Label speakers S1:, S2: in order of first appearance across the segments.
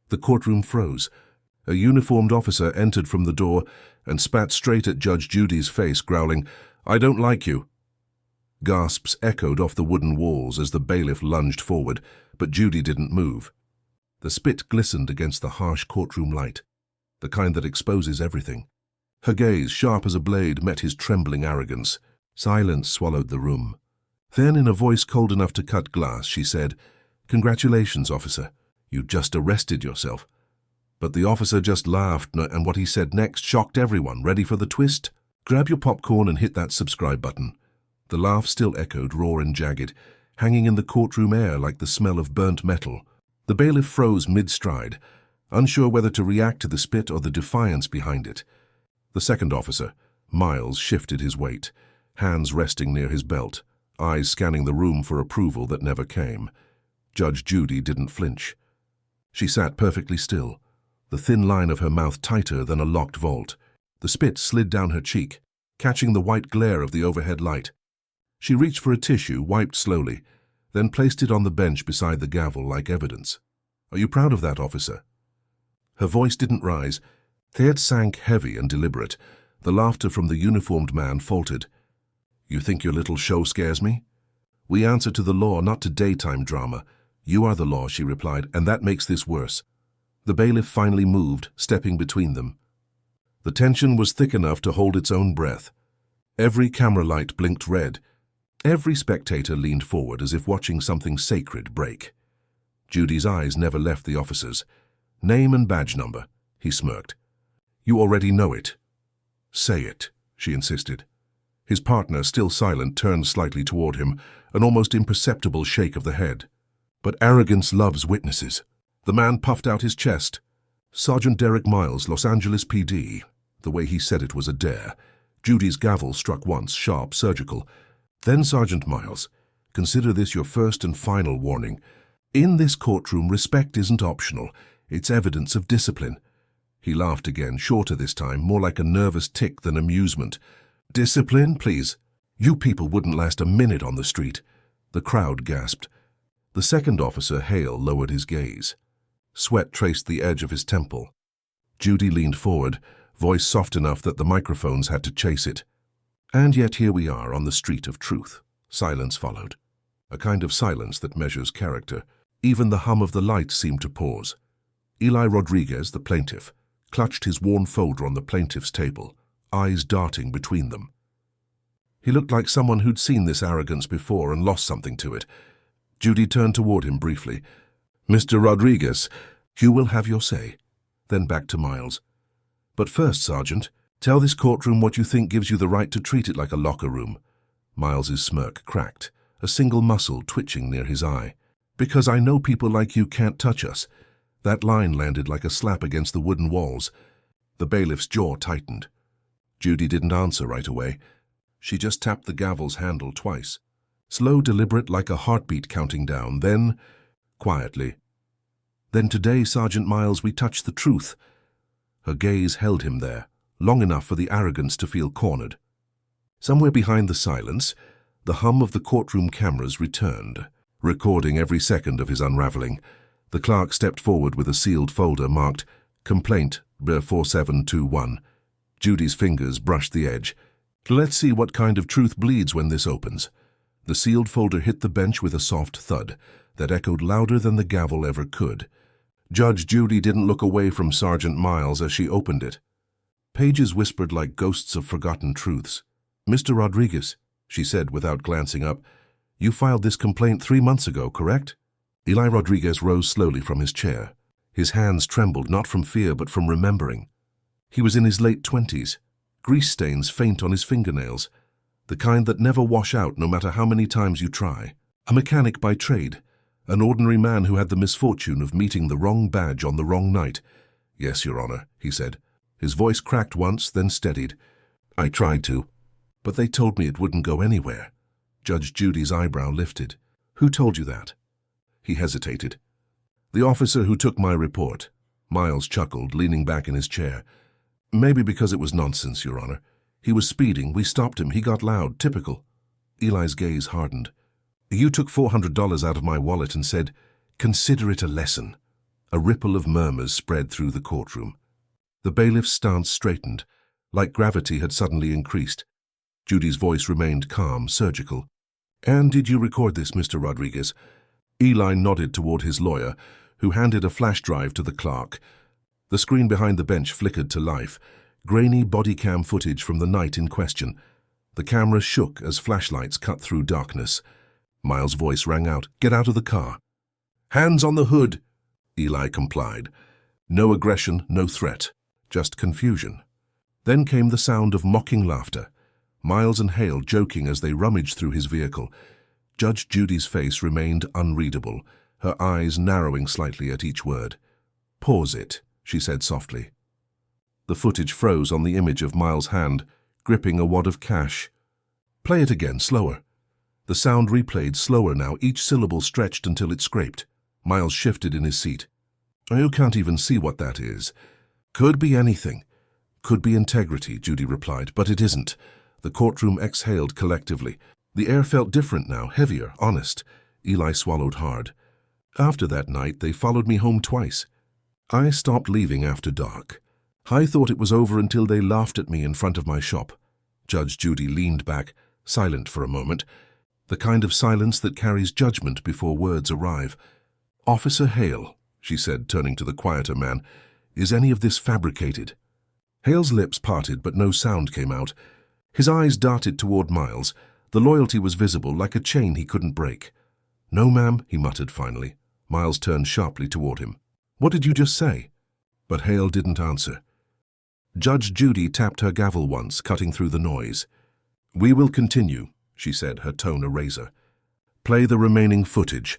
S1: The courtroom froze. A uniformed officer entered from the door and spat straight at Judge Judy's face, growling, "I don't like you." Gasps echoed off the wooden walls as the bailiff lunged forward, but Judy didn't move. The spit glistened against the harsh courtroom light, the kind that exposes everything. Her gaze, sharp as a blade, met his trembling arrogance. Silence swallowed the room. Then, in a voice cold enough to cut glass, she said, "Congratulations, officer. You just arrested yourself." But the officer just laughed, and what he said next shocked everyone. Ready for the twist? Grab your popcorn and hit that subscribe button. The laugh still echoed, raw and jagged, hanging in the courtroom air like the smell of burnt metal. The bailiff froze mid-stride, unsure whether to react to the spit or the defiance behind it. The second officer, Miles, shifted his weight, hands resting near his belt, eyes scanning the room for approval that never came. Judge Judy didn't flinch. She sat perfectly still, the thin line of her mouth tighter than a locked vault. The spit slid down her cheek, catching the white glare of the overhead light. She reached for a tissue, wiped slowly, then placed it on the bench beside the gavel like evidence. "Are you proud of that, officer?" Her voice didn't rise. It sank heavy and deliberate. The laughter from the uniformed man faltered. "You think your little show scares me?" "We answer to the law, not to daytime drama." "You are the law," she replied, "and that makes this worse." The bailiff finally moved, stepping between them. The tension was thick enough to hold its own breath. Every camera light blinked red. Every spectator leaned forward as if watching something sacred break. Judy's eyes never left the officer's. "Name and badge number," he smirked. "You already know it." "Say it," she insisted. His partner, still silent, turned slightly toward him, an almost imperceptible shake of the head. "But arrogance loves witnesses." The man puffed out his chest. "Sergeant Derek Miles, Los Angeles PD." The way he said it was a dare. Judy's gavel struck once, sharp, surgical. "Then, Sergeant Miles, consider this your first and final warning. In this courtroom, respect isn't optional. It's evidence of discipline." He laughed again, shorter this time, more like a nervous tick than amusement. "Discipline, please? You people wouldn't last a minute on the street." The crowd gasped. The second officer, Hale, lowered his gaze. Sweat traced the edge of his temple. Judy leaned forward, voice soft enough that the microphones had to chase it. "And yet here we are on the street of truth." Silence followed. A kind of silence that measures character. Even the hum of the light seemed to pause. Eli Rodriguez, the plaintiff, clutched his worn folder on the plaintiff's table, eyes darting between them. He looked like someone who'd seen this arrogance before and lost something to it. Judy turned toward him briefly. "Mr. Rodriguez, you will have your say." Then back to Miles. "But first, Sergeant, tell this courtroom what you think gives you the right to treat it like a locker room." Miles's smirk cracked, a single muscle twitching near his eye. "Because I know people like you can't touch us." That line landed like a slap against the wooden walls. The bailiff's jaw tightened. Judy didn't answer right away. She just tapped the gavel's handle twice. Slow, deliberate, like a heartbeat counting down. Then, quietly, "Then today, Sergeant Miles, we touch the truth." Her gaze held him there, long enough for the arrogance to feel cornered. Somewhere behind the silence, the hum of the courtroom cameras returned, recording every second of his unraveling. The clerk stepped forward with a sealed folder marked "Complaint, Br 4721. Judy's fingers brushed the edge. "Let's see what kind of truth bleeds when this opens." The sealed folder hit the bench with a soft thud that echoed louder than the gavel ever could. Judge Judy didn't look away from Sergeant Miles as she opened it. Pages whispered like ghosts of forgotten truths. "Mr. Rodriguez," she said without glancing up, "you filed this complaint 3 months ago, correct?" Eli Rodriguez rose slowly from his chair. His hands trembled, not from fear but from remembering. He was in his late 20s, grease stains faint on his fingernails, the kind that never wash out no matter how many times you try. A mechanic by trade, an ordinary man who had the misfortune of meeting the wrong badge on the wrong night. "Yes, Your Honor," he said. His voice cracked once, then steadied. "I tried to, but they told me it wouldn't go anywhere." Judge Judy's eyebrow lifted. "Who told you that?" He hesitated. "The officer who took my report." Miles chuckled, leaning back in his chair. "Maybe because it was nonsense, Your Honor. He was speeding. We stopped him. He got loud. Typical." Eli's gaze hardened. "You took $400 out of my wallet and said, 'Consider it a lesson.' A ripple of murmurs spread through the courtroom. The bailiff's stance straightened, like gravity had suddenly increased. Judy's voice remained calm, surgical. "And did you record this, Mr. Rodriguez?" Eli nodded toward his lawyer, who handed a flash drive to the clerk. The screen behind the bench flickered to life, grainy body cam footage from the night in question. The camera shook as flashlights cut through darkness. Miles' voice rang out, "Get out of the car." "Hands on the hood," Eli complied. No aggression, no threat, just confusion. Then came the sound of mocking laughter. Miles and Hale joking as they rummaged through his vehicle. Judge Judy's face remained unreadable, her eyes narrowing slightly at each word. "Pause it," she said softly. The footage froze on the image of Miles' hand, gripping a wad of cash. "Play it again, slower." The sound replayed slower now, each syllable stretched until it scraped. Miles shifted in his seat. "You can't even see what that is." "Could be anything. Could be integrity," Judy replied, "but it isn't." The courtroom exhaled collectively. The air felt different now, heavier, honest. Eli swallowed hard. "After that night, they followed me home twice. I stopped leaving after dark. I thought it was over until they laughed at me in front of my shop." Judge Judy leaned back, silent for a moment, the kind of silence that carries judgment before words arrive. "Officer Hale," she said, turning to the quieter man, "is any of this fabricated?" Hale's lips parted, but no sound came out. His eyes darted toward Miles. The loyalty was visible, like a chain he couldn't break. "No, ma'am," he muttered finally. Miles turned sharply toward him. "What did you just say?" But Hale didn't answer. Judge Judy tapped her gavel once, cutting through the noise. "We will continue," she said, her tone a razor. "Play the remaining footage."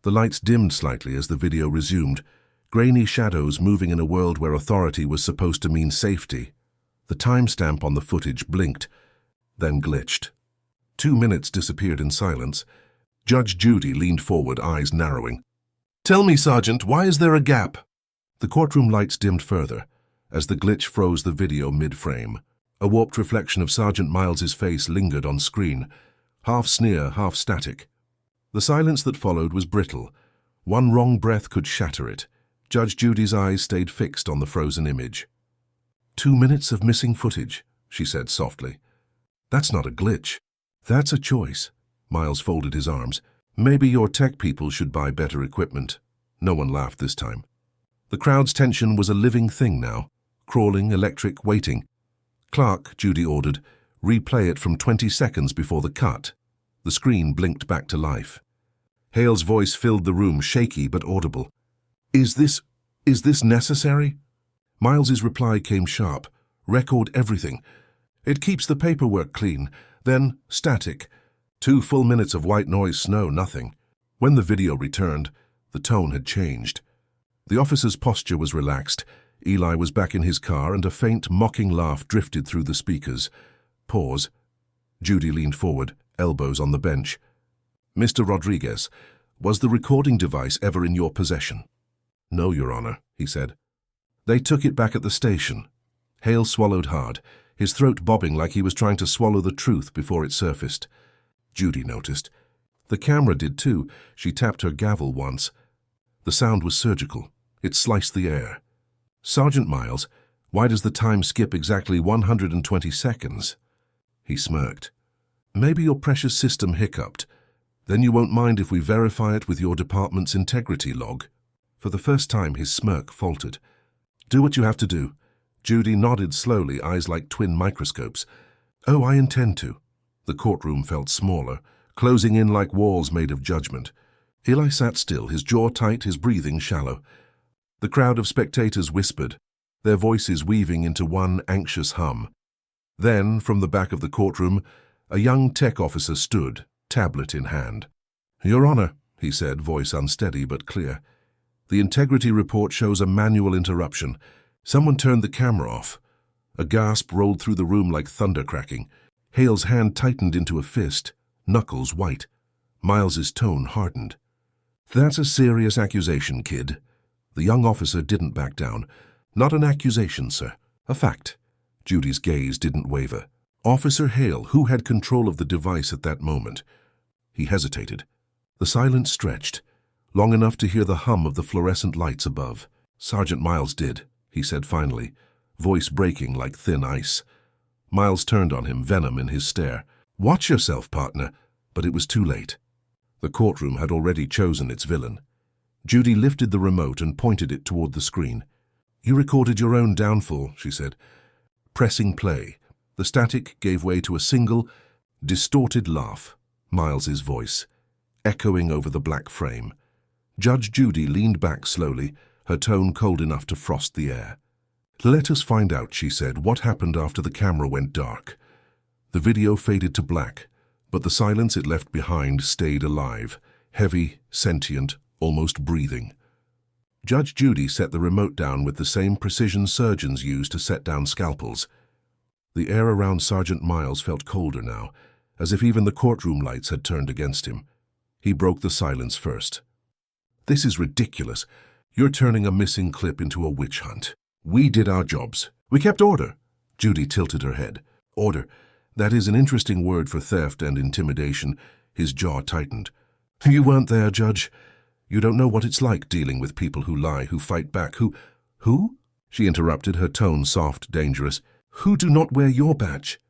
S1: The lights dimmed slightly as the video resumed, grainy shadows moving in a world where authority was supposed to mean safety. The timestamp on the footage blinked, then glitched. 2 minutes disappeared in silence. Judge Judy leaned forward, eyes narrowing. "Tell me, Sergeant, why is there a gap?" The courtroom lights dimmed further, as the glitch froze the video mid-frame. A warped reflection of Sergeant Miles's face lingered on screen, half sneer, half static. The silence that followed was brittle. One wrong breath could shatter it. Judge Judy's eyes stayed fixed on the frozen image. 2 minutes of missing footage, she said softly. "That's not a glitch. That's a choice." Miles folded his arms. "Maybe your tech people should buy better equipment." No one laughed this time. The crowd's tension was a living thing now. Crawling, electric, waiting. "Clark," Judy ordered, "replay it from 20 seconds before the cut." The screen blinked back to life. Hale's voice filled the room, shaky but audible. Is this necessary?" Miles's reply came sharp. "Record everything. It keeps the paperwork clean." Then, static. 2 full minutes of white noise, snow, nothing. When the video returned, the tone had changed. The officer's posture was relaxed. Eli was back in his car, and a faint, mocking laugh drifted through the speakers. Pause. Judy leaned forward, elbows on the bench. "Mr. Rodriguez, was the recording device ever in your possession?" "No, Your Honor," he said. "They took it back at the station." Hale swallowed hard, his throat bobbing like he was trying to swallow the truth before it surfaced. Judy noticed. The camera did too. She tapped her gavel once. The sound was surgical. It sliced the air. "Sergeant Miles, why does the time skip exactly 120 seconds? He smirked. "Maybe your precious system hiccuped. Then you won't mind if we verify it with your department's integrity log." For the first time, his smirk faltered. "Do what you have to do." Judy nodded slowly, eyes like twin microscopes. "Oh, I intend to." The courtroom felt smaller, closing in like walls made of judgment. Eli sat still, his jaw tight, his breathing shallow. The crowd of spectators whispered, their voices weaving into one anxious hum. Then, from the back of the courtroom, a young tech officer stood, tablet in hand. "Your Honor," he said, voice unsteady but clear. "The integrity report shows a manual interruption. Someone turned the camera off." A gasp rolled through the room like thunder cracking. Hale's hand tightened into a fist, knuckles white. Miles's tone hardened. "That's a serious accusation, kid." The young officer didn't back down. "Not an accusation, sir. A fact." Judy's gaze didn't waver. "Officer Hale, who had control of the device at that moment?" He hesitated. The silence stretched. long enough to hear the hum of the fluorescent lights above. "Sergeant Miles did," he said finally, voice breaking like thin ice. Miles turned on him, venom in his stare. "Watch yourself, partner." But it was too late. The courtroom had already chosen its villain. Judy lifted the remote and pointed it toward the screen. "You recorded your own downfall," she said. Pressing play, the static gave way to a single, distorted laugh, Miles's voice, echoing over the black frame. Judge Judy leaned back slowly, her tone cold enough to frost the air. "Let us find out," she said, "what happened after the camera went dark." The video faded to black, but the silence it left behind stayed alive, heavy, sentient, almost breathing. Judge Judy set the remote down with the same precision surgeons use to set down scalpels. The air around Sergeant Miles felt colder now, as if even the courtroom lights had turned against him. He broke the silence first. "This is ridiculous. You're turning a missing clip into a witch hunt. We did our jobs. We kept order." Judy tilted her head. "Order. That is an interesting word for theft and intimidation." His jaw tightened. "You weren't there, Judge. You don't know what it's like dealing with people who lie, who fight back, Who? She interrupted, her tone soft, dangerous. "Who do not wear your badge?"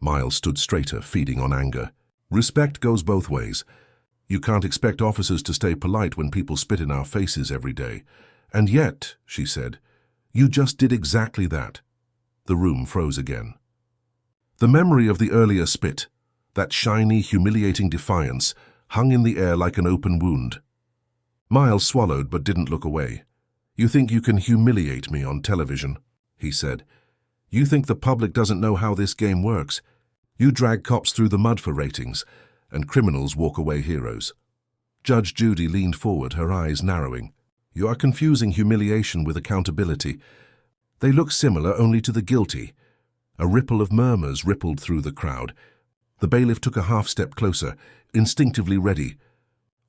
S1: Miles stood straighter, feeding on anger. "Respect goes both ways. You can't expect officers to stay polite when people spit in our faces every day. And yet," she said, "you just did exactly that." The room froze again. The memory of the earlier spit, that shiny, humiliating defiance, hung in the air like an open wound. Miles swallowed but didn't look away. "You think you can humiliate me on television?" he said. "You think the public doesn't know how this game works? You drag cops through the mud for ratings, and criminals walk away heroes." Judge Judy leaned forward, her eyes narrowing. "You are confusing humiliation with accountability. They look similar only to the guilty." A ripple of murmurs rippled through the crowd. The bailiff took a half-step closer, instinctively ready.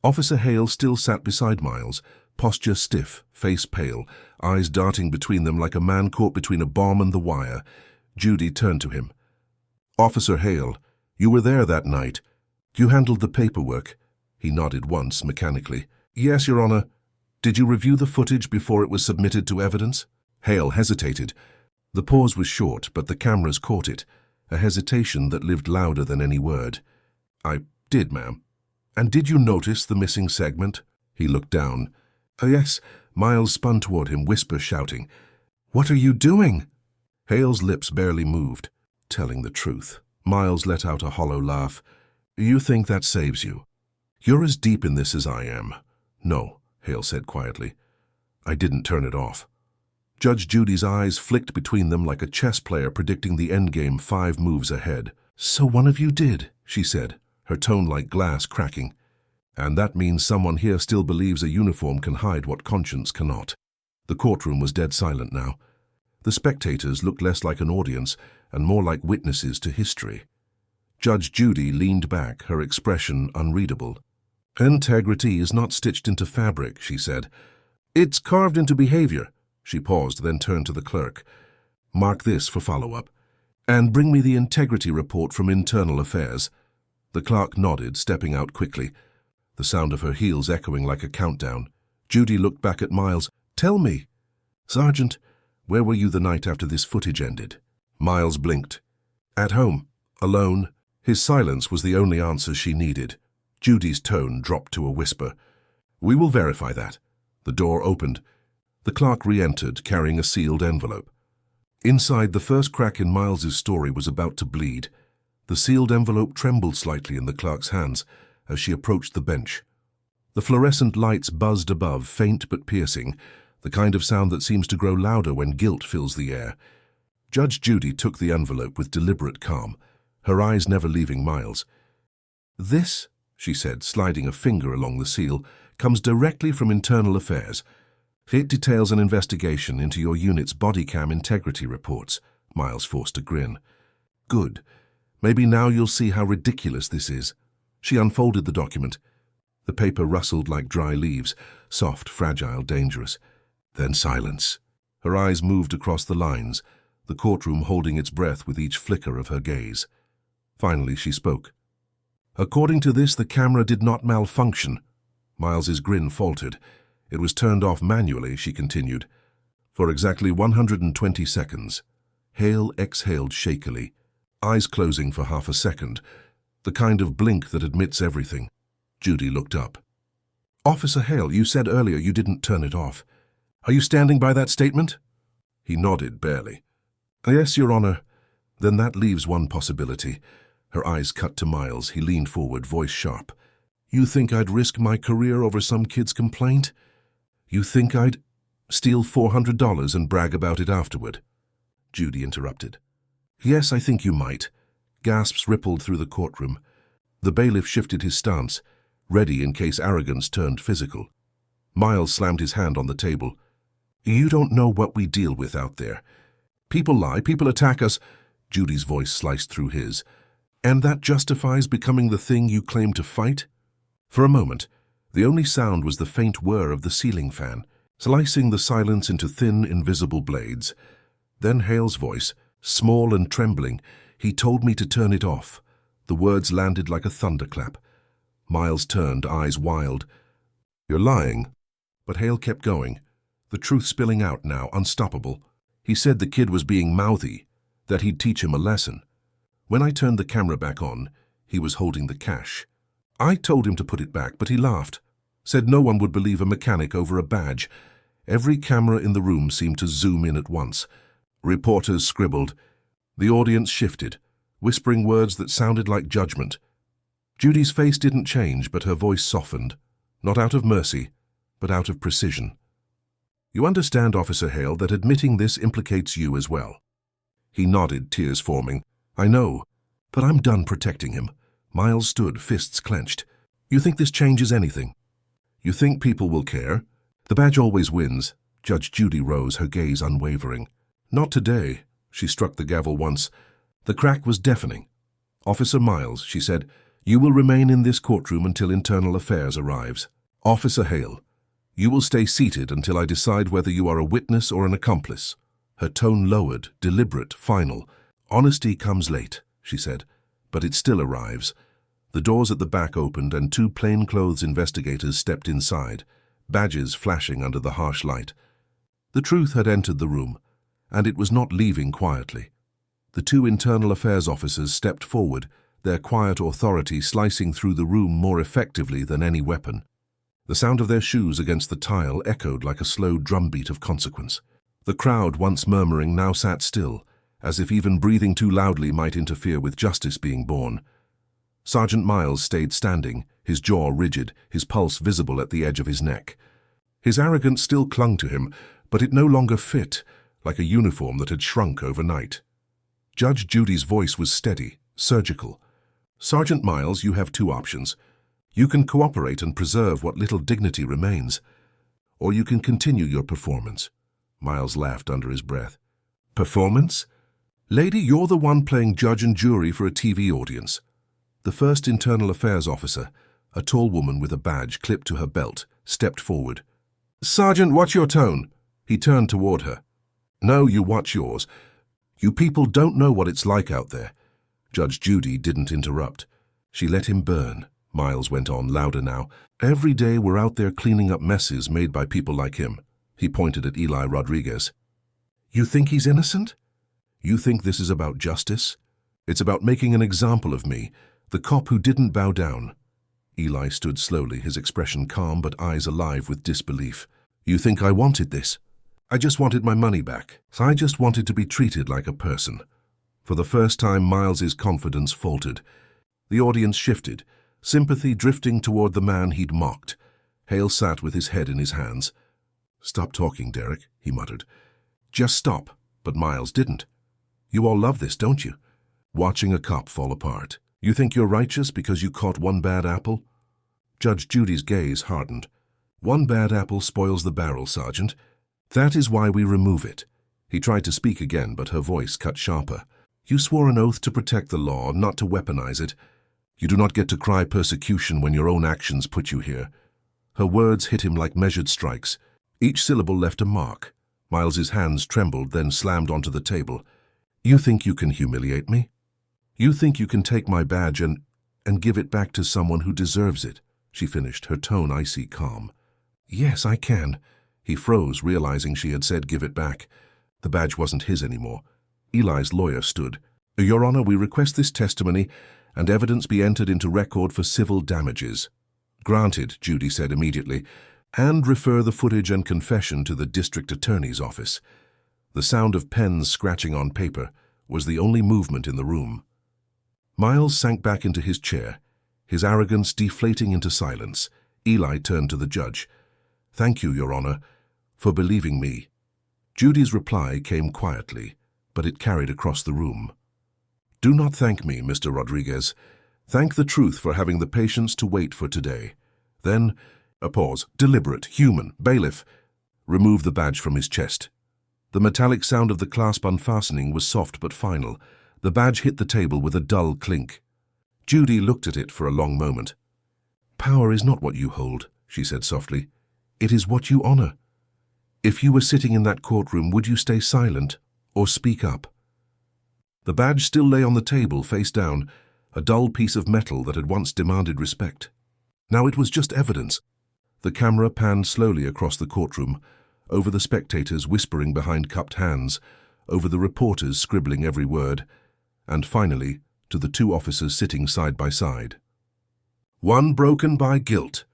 S1: Officer Hale still sat beside Miles, posture stiff, face pale, eyes darting between them like a man caught between a bomb and the wire. Judy turned to him. "Officer Hale, you were there that night. You handled the paperwork." He nodded once, mechanically. "Yes, Your Honor." "Did you review the footage before it was submitted to evidence?" Hale hesitated. The pause was short, but the cameras caught it, a hesitation that lived louder than any word. "I did, ma'am." "And did you notice the missing segment?" He looked down. "Oh, yes." Miles spun toward him, whisper shouting. "What are you doing?" Hale's lips barely moved. "Telling the truth." Miles let out a hollow laugh. "You think that saves you? You're as deep in this as I am." "No," Hale said quietly. "I didn't turn it off." Judge Judy's eyes flicked between them like a chess player predicting the endgame 5 moves ahead. "So one of you did," she said, her tone like glass cracking. "And that means someone here still believes a uniform can hide what conscience cannot." The courtroom was dead silent now. The spectators looked less like an audience and more like witnesses to history. Judge Judy leaned back, her expression unreadable. "Integrity is not stitched into fabric," she said. "It's carved into behavior." She paused, then turned to the clerk. "Mark this for follow-up. And bring me the integrity report from Internal Affairs." The clerk nodded, stepping out quickly, the sound of her heels echoing like a countdown. Judy looked back at Miles. "Tell me." "Sergeant, where were you the night after this footage ended?" Miles blinked. "At home, alone." His silence was the only answer she needed. Judy's tone dropped to a whisper. "We will verify that." The door opened. The clerk re-entered, carrying a sealed envelope. Inside, the first crack in Miles's story was about to bleed. The sealed envelope trembled slightly in the clerk's hands as she approached the bench. The fluorescent lights buzzed above, faint but piercing, the kind of sound that seems to grow louder when guilt fills the air. Judge Judy took the envelope with deliberate calm, her eyes never leaving Miles. "This," she said, sliding a finger along the seal, "comes directly from Internal Affairs. It details an investigation into your unit's body cam integrity reports." Miles forced a grin. "Good. Maybe now you'll see how ridiculous this is." She unfolded the document. The paper rustled like dry leaves, soft, fragile, dangerous. Then silence. Her eyes moved across the lines, the courtroom holding its breath with each flicker of her gaze. Finally she spoke. "According to this, the camera did not malfunction." Miles's grin faltered. It was turned off manually, she continued. For exactly 120 seconds. Hale exhaled shakily, eyes closing for half a second, the kind of blink that admits everything. Judy looked up. Officer Hale, you said earlier you didn't turn it off. Are you standing by that statement? He nodded barely. Yes, Your Honor. Then that leaves one possibility. Her eyes cut to Miles. He leaned forward, voice sharp. You think I'd risk my career over some kid's complaint? You think I'd steal $400 and brag about it afterward? Judy interrupted. Yes, I think you might. Gasps rippled through the courtroom. The bailiff shifted his stance, ready in case Arrogance turned physical. Miles slammed his hand on the table. You don't know what we deal with out there. People lie, people attack us. Judy's voice sliced through his. And that justifies becoming the thing you claim to fight? For a moment, the only sound was the faint whir of the ceiling fan, slicing the silence into thin, invisible blades. Then Hale's voice, small and trembling, he told me to turn it off. The words landed like a thunderclap. Miles turned, eyes wild. You're lying. But Hale kept going, the truth spilling out now, unstoppable. He said the kid was being mouthy, that he'd teach him a lesson. When I turned the camera back on, he was holding the cash. I told him to put it back, but he laughed. Said no one would believe a mechanic over a badge. Every camera in the room seemed to zoom in at once. Reporters scribbled. The audience shifted, whispering words that sounded like judgment. Judy's face didn't change, but her voice softened, not out of mercy, but out of precision. You understand, Officer Hale, that admitting this implicates you as well. He nodded, tears forming. I know, but I'm done protecting him. Miles stood, fists clenched. You think this changes anything? You think people will care? The badge always wins. Judge Judy rose, her gaze unwavering. Not today. She struck the gavel once. The crack was deafening. Officer Miles, she said, you will remain in this courtroom until Internal Affairs arrives. Officer Hale, you will stay seated until I decide whether you are a witness or an accomplice. Her tone lowered, deliberate, final. Honesty comes late, she said, but it still arrives. The doors at the back opened and two plainclothes investigators stepped inside, badges flashing under the harsh light. The truth had entered the room, and it was not leaving quietly. The two Internal Affairs officers stepped forward, their quiet authority slicing through the room more effectively than any weapon. The sound of their shoes against the tile echoed like a slow drumbeat of consequence. The crowd, once murmuring, now sat still, as if even breathing too loudly might interfere with justice being born. Sergeant Miles stayed standing, his jaw rigid, his pulse visible at the edge of his neck. His arrogance still clung to him, but it no longer fit, like a uniform that had shrunk overnight. Judge Judy's voice was steady, surgical. Sergeant Miles, you have two options. You can cooperate and preserve what little dignity remains, or you can continue your performance. Miles laughed under his breath. Performance? Lady, you're the one playing judge and jury for a TV audience. The first Internal Affairs officer, a tall woman with a badge clipped to her belt, stepped forward. Sergeant, watch your tone. He turned toward her. No, you watch yours. You people don't know what it's like out there. Judge Judy didn't interrupt. She let him burn. Miles went on, louder now. Every day we're out there cleaning up messes made by people like him. He pointed at Eli Rodriguez. You think he's innocent? You think this is about justice? It's about making an example of me, the cop who didn't bow down. Eli stood slowly, his expression calm but eyes alive with disbelief. You think I wanted this? I just wanted my money back. I just wanted to be treated like a person. For the first time, Miles's confidence faltered. The audience shifted, sympathy drifting toward the man he'd mocked. Hale sat with his head in his hands. Stop talking, Derek, he muttered. Just stop. But Miles didn't. You all love this, don't you? Watching a cop fall apart. You think you're righteous because you caught one bad apple? Judge Judy's gaze hardened. One bad apple spoils the barrel, Sergeant. That is why we remove it. He tried to speak again, but her voice cut sharper. You swore an oath to protect the law, not to weaponize it. You do not get to cry persecution when your own actions put you here. Her words hit him like measured strikes. Each syllable left a mark. Miles's hands trembled, then slammed onto the table. You think you can humiliate me? You think you can take my badge and give it back to someone who deserves it? she finished, her tone icy calm. Yes, I can. He froze, realizing she had said give it back. The badge wasn't his anymore. Eli's lawyer stood. Your Honor, we request this testimony and evidence be entered into record for civil damages. Granted, Judy said immediately, and refer the footage and confession to the district attorney's office. The sound of pens scratching on paper was the only movement in the room. Miles sank back into his chair, his arrogance deflating into silence. Eli turned to the judge. Thank you, Your Honor, for believing me. Judy's reply came quietly, but it carried across the room. Do not thank me, Mr. Rodriguez. Thank the truth for having the patience to wait for today. Then, a pause, deliberate, human, bailiff. Remove the badge from his chest. The metallic sound of the clasp unfastening was soft but final. The badge hit the table with a dull clink. Judy looked at it for a long moment. Power is not what you hold, she said softly. It is what you honor. If you were sitting in that courtroom, would you stay silent or speak up? The badge still lay on the table, face down, a dull piece of metal that had once demanded respect. Now it was just evidence. The camera panned slowly across the courtroom, over the spectators whispering behind cupped hands, over the reporters scribbling every word, and finally to the two officers sitting side by side. One broken by guilt,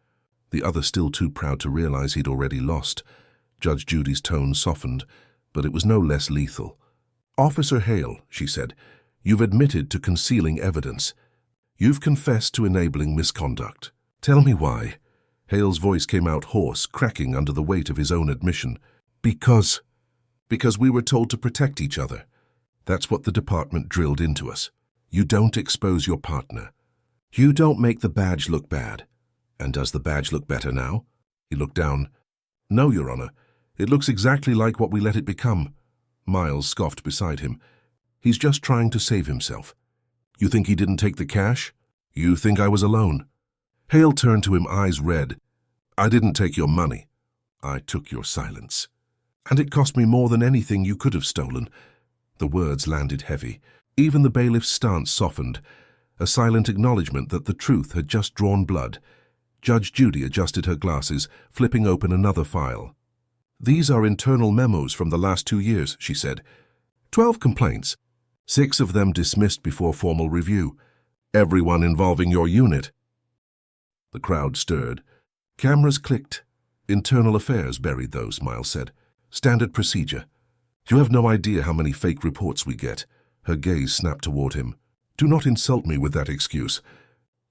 S1: the other still too proud to realize he'd already lost. Judge Judy's tone softened, but it was no less lethal. Officer Hale, she said, you've admitted to concealing evidence. You've confessed to enabling misconduct. Tell me why. Hale's voice came out hoarse, cracking under the weight of his own admission. Because we were told to protect each other. That's what the department drilled into us. You don't expose your partner. You don't make the badge look bad. And does the badge look better now? He looked down. No, Your Honor. It looks exactly like what we let it become. Miles scoffed beside him. He's just trying to save himself. You think he didn't take the cash? You think I was alone? Hale turned to him, eyes red. I didn't take your money. I took your silence. And it cost me more than anything you could have stolen. The words landed heavy. Even the bailiff's stance softened, a silent acknowledgement that the truth had just drawn blood. Judge Judy adjusted her glasses, flipping open another file. These are internal memos from the last 2 years, she said. 12 complaints. 6 of them dismissed before formal review. Everyone involving your unit. The crowd stirred. Cameras clicked. Internal affairs buried those, Miles said. Standard procedure. You have no idea how many fake reports we get. Her gaze snapped toward him. Do not insult me with that excuse.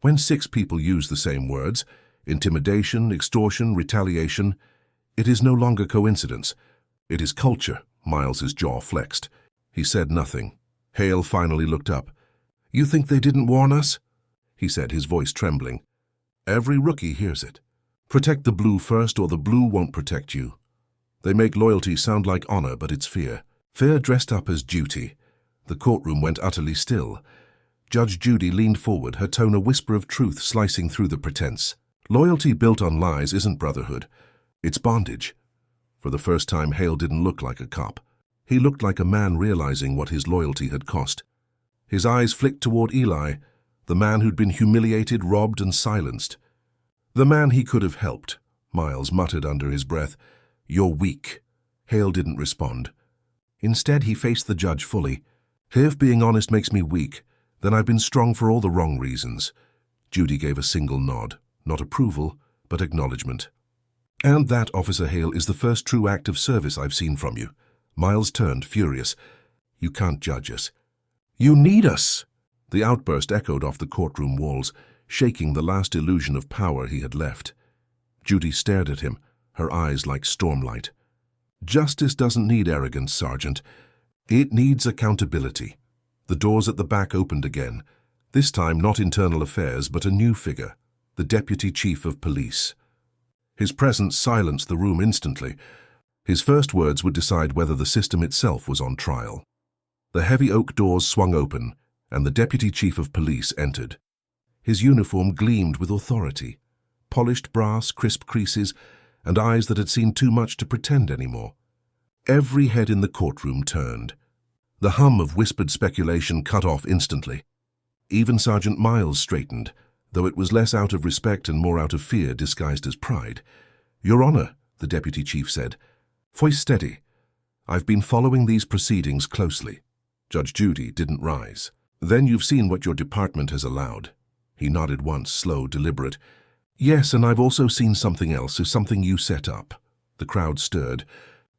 S1: When 6 people use the same words, intimidation, extortion, retaliation, it is no longer coincidence. It is culture. Miles's jaw flexed. He said nothing. Hale finally looked up. You think they didn't warn us? He said, his voice trembling. Every rookie hears it. Protect the blue first or the blue won't protect you. They make loyalty sound like honor, but it's fear. Fear dressed up as duty. The courtroom went utterly still. Judge Judy leaned forward, her tone a whisper of truth slicing through the pretense. Loyalty built on lies isn't brotherhood. It's bondage. For the first time, Hale didn't look like a cop. He looked like a man realizing what his loyalty had cost. His eyes flicked toward Eli, the man who'd been humiliated, robbed, and silenced. The man he could have helped, Miles muttered under his breath. You're weak. Hale didn't respond. Instead, he faced the judge fully. If being honest makes me weak, then I've been strong for all the wrong reasons. Judy gave a single nod, not approval, but acknowledgement. And that, Officer Hale, is the first true act of service I've seen from you. Miles turned, furious. You can't judge us. You need us! The outburst echoed off the courtroom walls, shaking the last illusion of power he had left. Judy stared at him, her eyes like stormlight. Justice doesn't need arrogance, Sergeant. It needs accountability. The doors at the back opened again, this time not internal affairs, but a new figure, the Deputy Chief of Police. His presence silenced the room instantly. His first words would decide whether the system itself was on trial. The heavy oak doors swung open, and the Deputy Chief of Police entered. His uniform gleamed with authority, polished brass, crisp creases, and eyes that had seen too much to pretend anymore. Every head in the courtroom turned. The hum of whispered speculation cut off instantly. Even Sergeant Miles straightened, though it was less out of respect and more out of fear disguised as pride. "Your Honor," the deputy chief said. "Voice steady. I've been following these proceedings closely." Judge Judy didn't rise. "Then you've seen what your department has allowed." He nodded once, slow, deliberate. "Yes, and I've also seen something else, something you set up." The crowd stirred.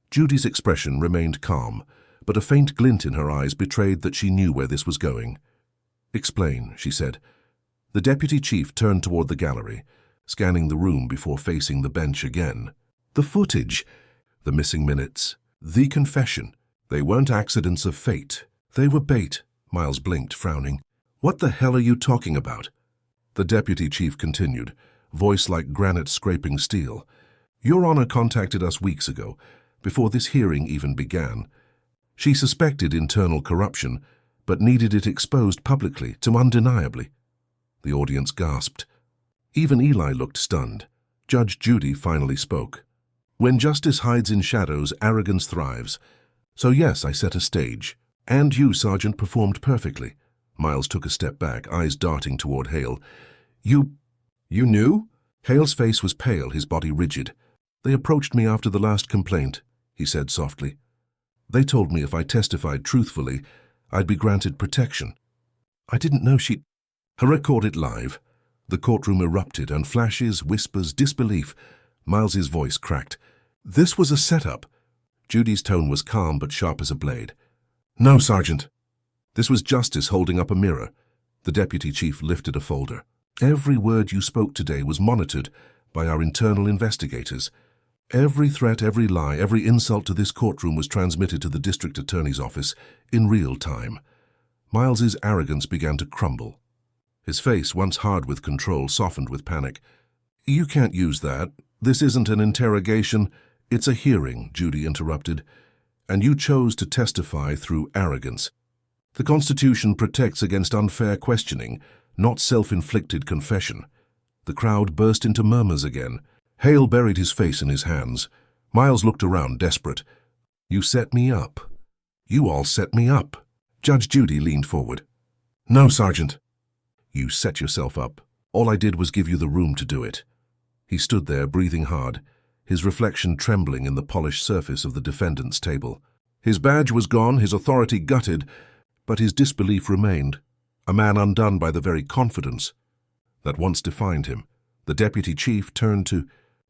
S1: Judy's expression remained calm, but a faint glint in her eyes betrayed that she knew where this was going. "Explain," she said. The deputy chief turned toward the gallery, scanning the room before facing the bench again. "The footage, the missing minutes, the confession. They weren't accidents of fate. They were bait." Miles blinked, frowning. "What the hell are you talking about?" The deputy chief continued, voice like granite scraping steel. "Your Honor contacted us weeks ago, before this hearing even began. She suspected internal corruption, but needed it exposed publicly to undeniably." The audience gasped. Even Eli looked stunned. Judge Judy finally spoke. "When justice hides in shadows, arrogance thrives. So yes, I set a stage. And you, Sergeant, performed perfectly." Miles took a step back, eyes darting toward Hale. You knew?" Hale's face was pale, his body rigid. "They approached me after the last complaint," he said softly. "They told me if I testified truthfully, I'd be granted protection. I didn't know she'd—" "I recorded live." The courtroom erupted, and flashes, whispers, disbelief. Miles's voice cracked. "This was a setup." Judy's tone was calm but sharp as a blade. "No, Sergeant." This was justice holding up a mirror. The deputy chief lifted a folder. "Every word you spoke today was monitored by our internal investigators. Every threat, every lie, every insult to this courtroom was transmitted to the district attorney's office in real time." Miles's arrogance began to crumble. His face, once hard with control, softened with panic. "You can't use that. This isn't an interrogation. It's a hearing," Judy interrupted. "And you chose to testify through arrogance. The Constitution protects against unfair questioning, not self-inflicted confession." The crowd burst into murmurs again. Hale buried his face in his hands. Miles looked around, desperate. "You set me up. You all set me up." Judge Judy leaned forward. "No, Sergeant." "You set yourself up. All I did was give you the room to do it." He stood there, breathing hard, his reflection trembling in the polished surface of the defendant's table. His badge was gone, his authority gutted, but his disbelief remained, a man undone by the very confidence that once defined him. The deputy chief turned to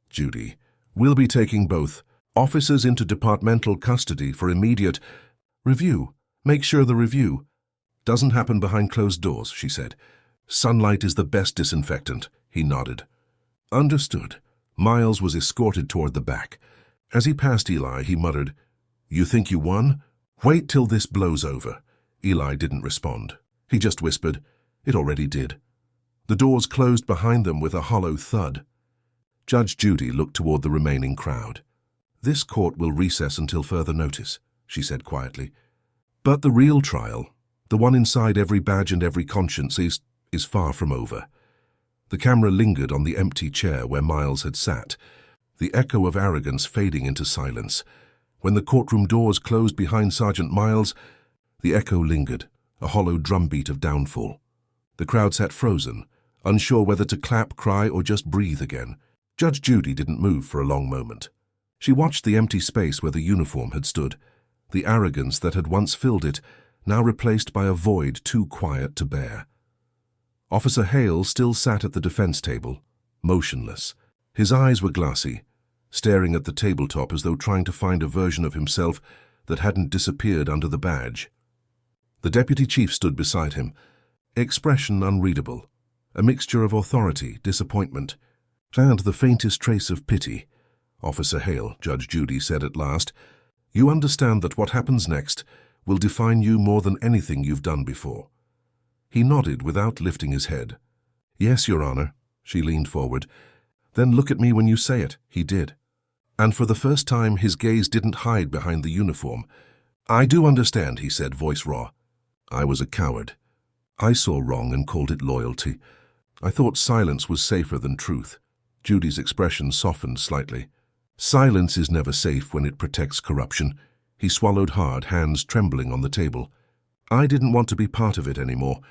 S1: Judy. "We'll be taking both officers into departmental custody for immediate review. Make sure the review doesn't happen behind closed doors," she said. "Sunlight is the best disinfectant." He nodded. "Understood." Miles was escorted toward the back. As he passed Eli, he muttered, "You think you won? Wait till this blows over." Eli didn't respond. He just whispered, "It already did." The doors closed behind them with a hollow thud. Judge Judy looked toward the remaining crowd. "This court will recess until further notice," she said quietly. "But the real trial, the one inside every badge and every conscience, is far from over." The camera lingered on the empty chair where Miles had sat, the echo of arrogance fading into silence. When the courtroom doors closed behind Sergeant Miles, the echo lingered, a hollow drumbeat of downfall. The crowd sat frozen, unsure whether to clap, cry, or just breathe again. Judge Judy didn't move for a long moment. She watched the empty space where the uniform had stood, the arrogance that had once filled it, now replaced by a void too quiet to bear. Officer Hale still sat at the defense table, motionless. His eyes were glassy, staring at the tabletop as though trying to find a version of himself that hadn't disappeared under the badge. The deputy chief stood beside him, expression unreadable, a mixture of authority, disappointment, and the faintest trace of pity. "Officer Hale," Judge Judy said at last, "you understand that what happens next will define you more than anything you've done before." He nodded without lifting his head. "Yes, Your Honor." She leaned forward. "Then look at me when you say it." He did. And for the first time, his gaze didn't hide behind the uniform. "I do understand," he said, voice raw. "I was a coward. I saw wrong and called it loyalty. I thought silence was safer than truth." Judy's expression softened slightly. "Silence is never safe when it protects corruption." He swallowed hard, hands trembling on the table. "I didn't want to be part of it anymore,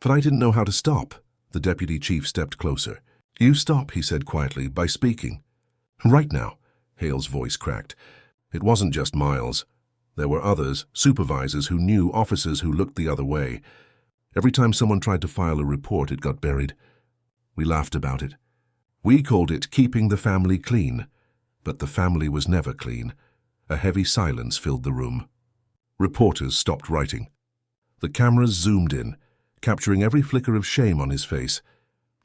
S1: but I didn't know how to stop." The deputy chief stepped closer. "You stop," he said quietly, "by speaking." "Right now," Hale's voice cracked. It wasn't just Miles. There were others, supervisors who knew, officers who looked the other way. Every time someone tried to file a report, it got buried. We laughed about it. We called it keeping the family clean. But the family was never clean. A heavy silence filled the room. Reporters stopped writing. The cameras zoomed in, capturing every flicker of shame on his face.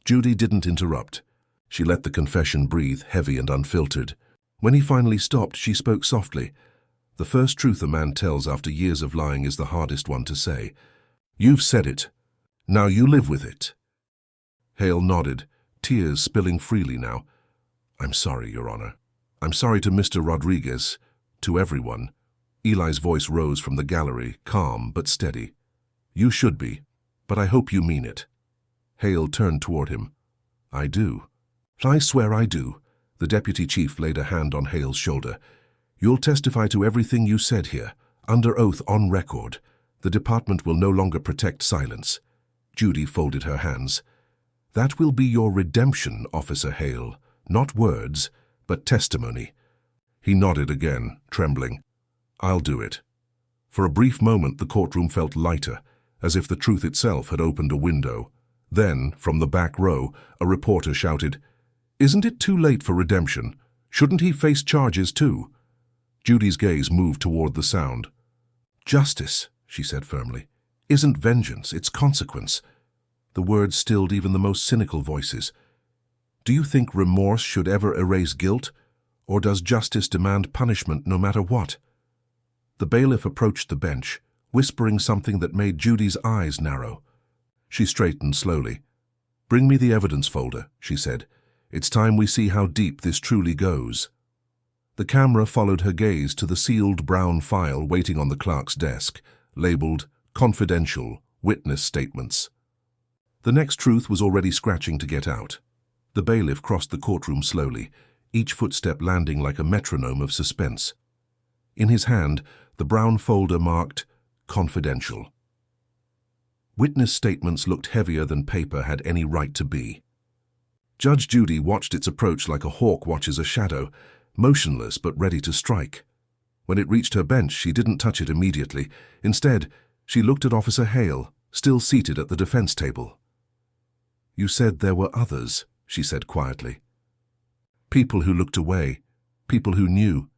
S1: Judy didn't interrupt. She let the confession breathe, heavy and unfiltered. When he finally stopped, she spoke softly. The first truth a man tells after years of lying is the hardest one to say. "You've said it. Now you live with it." Hale nodded, tears spilling freely now. "I'm sorry, Your Honor. I'm sorry to Mr. Rodriguez, to everyone." Eli's voice rose from the gallery, calm but steady. "You should be, but I hope you mean it." Hale turned toward him. "I do. I swear I do." The deputy chief laid a hand on Hale's shoulder. "You'll testify to everything you said here, under oath on record. The department will no longer protect silence." Judy folded her hands. "That will be your redemption, Officer Hale. Not words, but testimony." He nodded again, trembling. "I'll do it." For a brief moment the courtroom felt lighter, as if the truth itself had opened a window. Then, from the back row, a reporter shouted, "Isn't it too late for redemption? Shouldn't he face charges too?" Judy's gaze moved toward the sound. "Justice," she said firmly, "isn't vengeance, it's consequence." The words stilled even the most cynical voices. "Do you think remorse should ever erase guilt? Or does justice demand punishment no matter what?" The bailiff approached the bench, whispering something that made Judy's eyes narrow. She straightened slowly. "Bring me the evidence folder," she said. "It's time we see how deep this truly goes." The camera followed her gaze to the sealed brown file waiting on the clerk's desk, labeled Confidential Witness Statements. The next truth was already scratching to get out. The bailiff crossed the courtroom slowly, each footstep landing like a metronome of suspense. In his hand, the brown folder marked Confidential. Witness statements looked heavier than paper had any right to be. Judge Judy watched its approach like a hawk watches a shadow, motionless but ready to strike. When it reached her bench, she didn't touch it immediately. Instead, she looked at Officer Hale, still seated at the defense table. "You said there were others," she said quietly. "People who looked away, people who knew."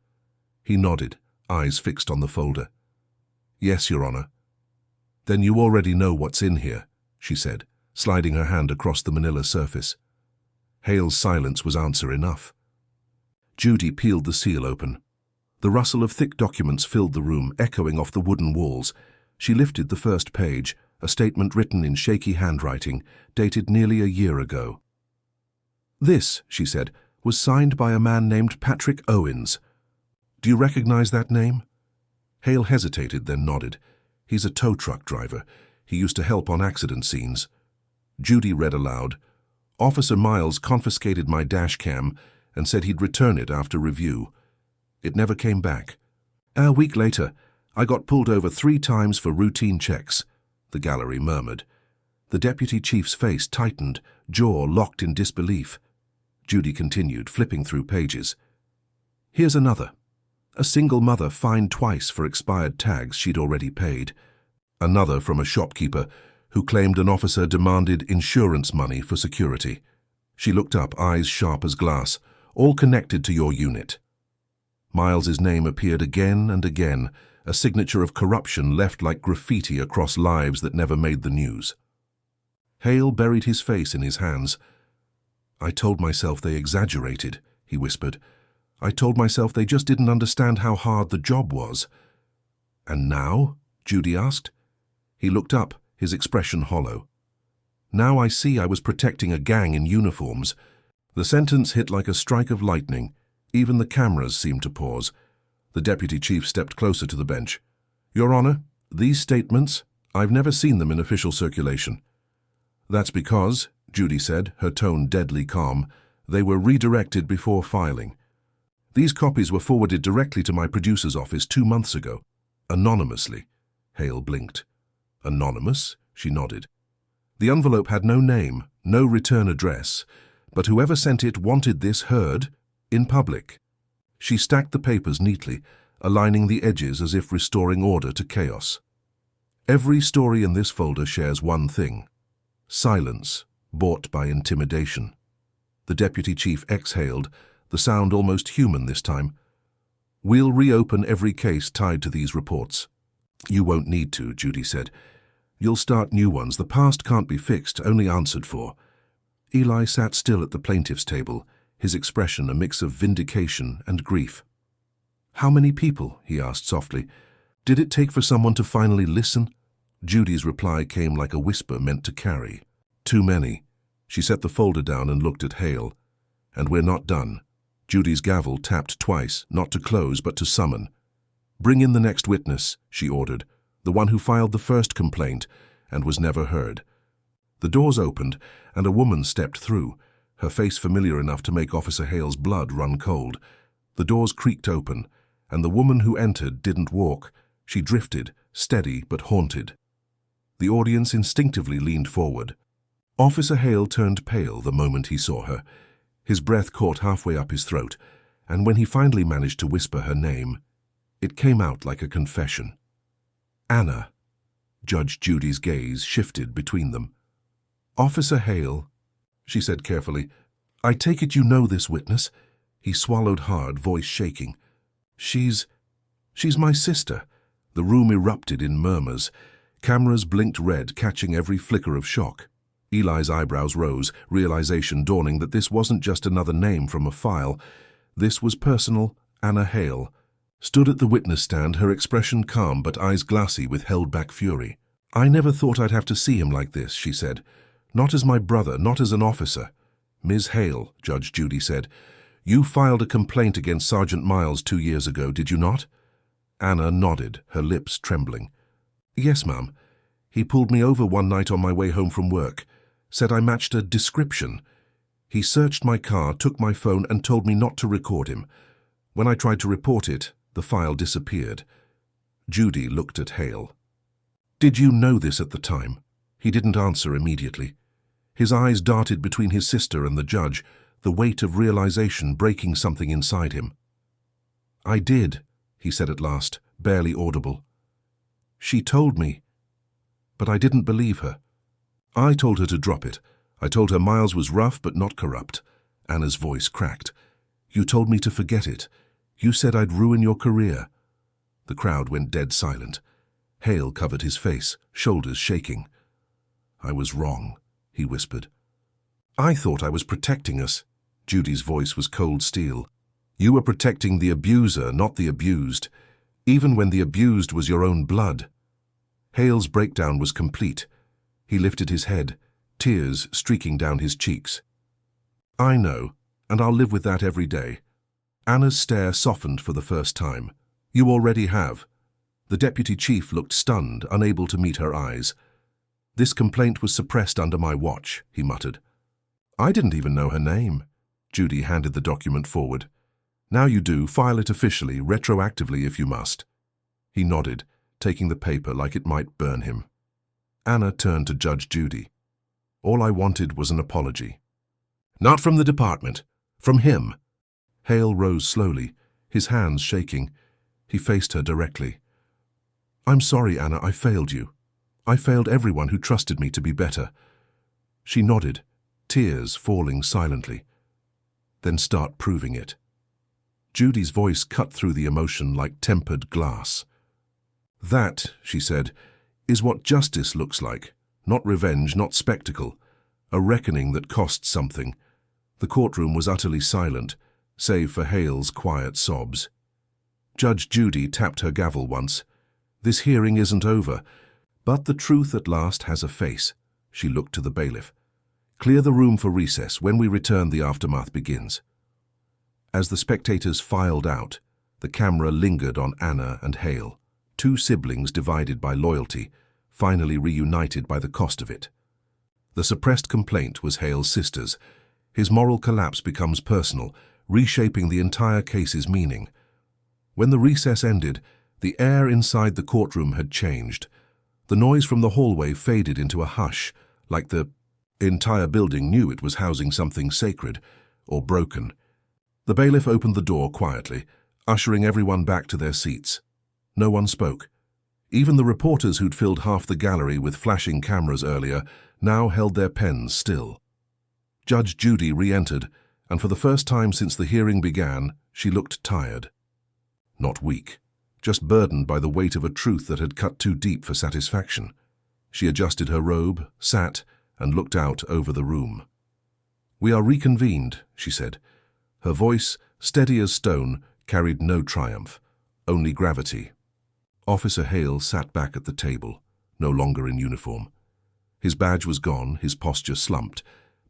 S1: He nodded, eyes fixed on the folder. "Yes, Your Honor." "Then you already know what's in here," she said, sliding her hand across the manila surface. Hale's silence was answer enough. Judy peeled the seal open. The rustle of thick documents filled the room, echoing off the wooden walls. She lifted the first page, a statement written in shaky handwriting, dated nearly a year ago. "This," she said, "was signed by a man named Patrick Owens. Do you recognize that name?" Hale hesitated, then nodded. "He's a tow truck driver. He used to help on accident scenes." Judy read aloud. "Officer Miles confiscated my dash cam and said he'd return it after review. It never came back. A week later, I got pulled over 3 times for routine checks," the gallery murmured. The deputy chief's face tightened, jaw locked in disbelief. Judy continued, flipping through pages. "Here's another. A single mother fined twice for expired tags she'd already paid. Another from a shopkeeper who claimed an officer demanded insurance money for security. She looked up, eyes sharp as glass. All connected to your unit." Miles's name appeared again and again, a signature of corruption left like graffiti across lives that never made the news. Hale buried his face in his hands. "I told myself they exaggerated," he whispered. "I told myself they just didn't understand how hard the job was." "And now?" Judy asked. He looked up, his expression hollow. "Now I see I was protecting a gang in uniforms." The sentence hit like a strike of lightning. Even the cameras seemed to pause. The deputy chief stepped closer to the bench. "Your Honor, these statements, I've never seen them in official circulation." "That's because," Judy said, her tone deadly calm, "they were redirected before filing. These copies were forwarded directly to my producer's office 2 months ago. Anonymously." Hale blinked. "Anonymous?" She nodded. "The envelope had no name, No return address, but whoever sent it wanted this heard in public. She stacked the papers neatly, aligning the edges as if restoring order to chaos. Every story in this folder shares one thing: silence, bought by intimidation. The deputy chief exhaled, the sound almost human this time. "We'll reopen every case tied to these reports." "You won't need to," Judy said. "You'll start new ones. The past can't be fixed, only answered for." Eli sat still at the plaintiff's table, his expression a mix of vindication and grief. "How many people?" he asked softly. "Did it take for someone to finally listen?" Judy's reply came like a whisper meant to carry. "Too many." She set the folder down and looked at Hale. "And we're not done." Judy's gavel tapped twice, not to close but to summon. "Bring in the next witness," she ordered, "the one who filed the first complaint and was never heard." The doors opened, and a woman stepped through, her face familiar enough to make Officer Hale's blood run cold. The doors creaked open, and the woman who entered didn't walk. She drifted, steady but haunted. The audience instinctively leaned forward. Officer Hale turned pale the moment he saw her. His breath caught halfway up his throat, and when he finally managed to whisper her name, it came out like a confession. "Anna." Judge Judy's gaze shifted between them. "Officer Hale," she said carefully, "I take it you know this witness?" He swallowed hard, voice shaking. She's my sister." The room erupted in murmurs. Cameras blinked red, catching every flicker of shock. Eli's eyebrows rose, realization dawning that this wasn't just another name from a file. This was personal. Anna Hale stood at the witness stand, her expression calm but eyes glassy with held-back fury. "I never thought I'd have to see him like this," she said. "Not as my brother, not as an officer." "Ms. Hale," Judge Judy said, "you filed a complaint against Sergeant Miles 2 years ago, did you not?" Anna nodded, her lips trembling. "Yes, ma'am. He pulled me over one night on my way home from work, said I matched a description. He searched my car, took my phone, and told me not to record him. When I tried to report it, the file disappeared." Judy looked at Hale. "Did you know this at the time?" He didn't answer immediately. His eyes darted between his sister and the judge, the weight of realization breaking something inside him. "I did," he said at last, barely audible. "She told me, but I didn't believe her. I told her to drop it. I told her Miles was rough but not corrupt." Anna's voice cracked. "You told me to forget it. You said I'd ruin your career." The crowd went dead silent. Hale covered his face, shoulders shaking. "I was wrong," he whispered. "I thought I was protecting us." Judy's voice was cold steel. "You were protecting the abuser, not the abused, even when the abused was your own blood." Hale's breakdown was complete. He lifted his head, tears streaking down his cheeks. "I know, and I'll live with that every day." Anna's stare softened for the first time. "You already have." The deputy chief looked stunned, unable to meet her eyes. "This complaint was suppressed under my watch," he muttered. "I didn't even know her name." Judy handed the document forward. "Now you do, file it officially, retroactively if you must." He nodded, taking the paper like it might burn him. Anna turned to Judge Judy. "All I wanted was an apology." "Not from the department, from him." Hale rose slowly, his hands shaking. He faced her directly. "I'm sorry, Anna, I failed you. I failed everyone who trusted me to be better." She nodded, tears falling silently. "Then start proving it." Judy's voice cut through the emotion like tempered glass. "That," she said, "is what justice looks like. Not revenge, not spectacle. A reckoning that costs something." The courtroom was utterly silent, save for Hale's quiet sobs. Judge Judy tapped her gavel once. "This hearing isn't over, but the truth at last has a face." She looked to the bailiff. "Clear the room for recess. When we return, the aftermath begins." As the spectators filed out, the camera lingered on Anna and Hale, two siblings divided by loyalty, finally reunited by the cost of it. The suppressed complaint was Hale's sister's. His moral collapse becomes personal, reshaping the entire case's meaning. When the recess ended, the air inside the courtroom had changed. The noise from the hallway faded into a hush, like the The entire building knew it was housing something sacred or broken. The bailiff opened the door quietly, ushering everyone back to their seats. No one spoke. Even the reporters who'd filled half the gallery with flashing cameras earlier now held their pens still. Judge Judy re-entered, and for the first time since the hearing began, she looked tired. Not weak, just burdened by the weight of a truth that had cut too deep for satisfaction. She adjusted her robe, sat, and looked out over the room. "We are reconvened," she said. Her voice, steady as stone, carried no triumph, only gravity. Officer Hale sat back at the table, no longer in uniform. His badge was gone, his posture slumped,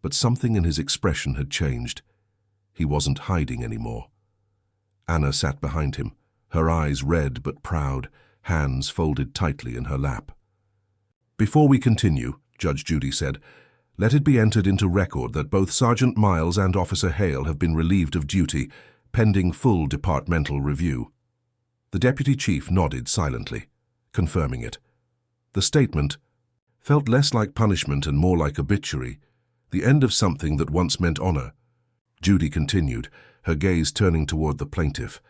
S1: but something in his expression had changed. He wasn't hiding anymore. Anna sat behind him, her eyes red but proud, hands folded tightly in her lap. "Before we continue," Judge Judy said, "let it be entered into record that both Sergeant Miles and Officer Hale have been relieved of duty, pending full departmental review." The deputy chief nodded silently, confirming it. The statement felt less like punishment and more like obituary, the end of something that once meant honor. Judy continued, her gaze turning toward the plaintiff.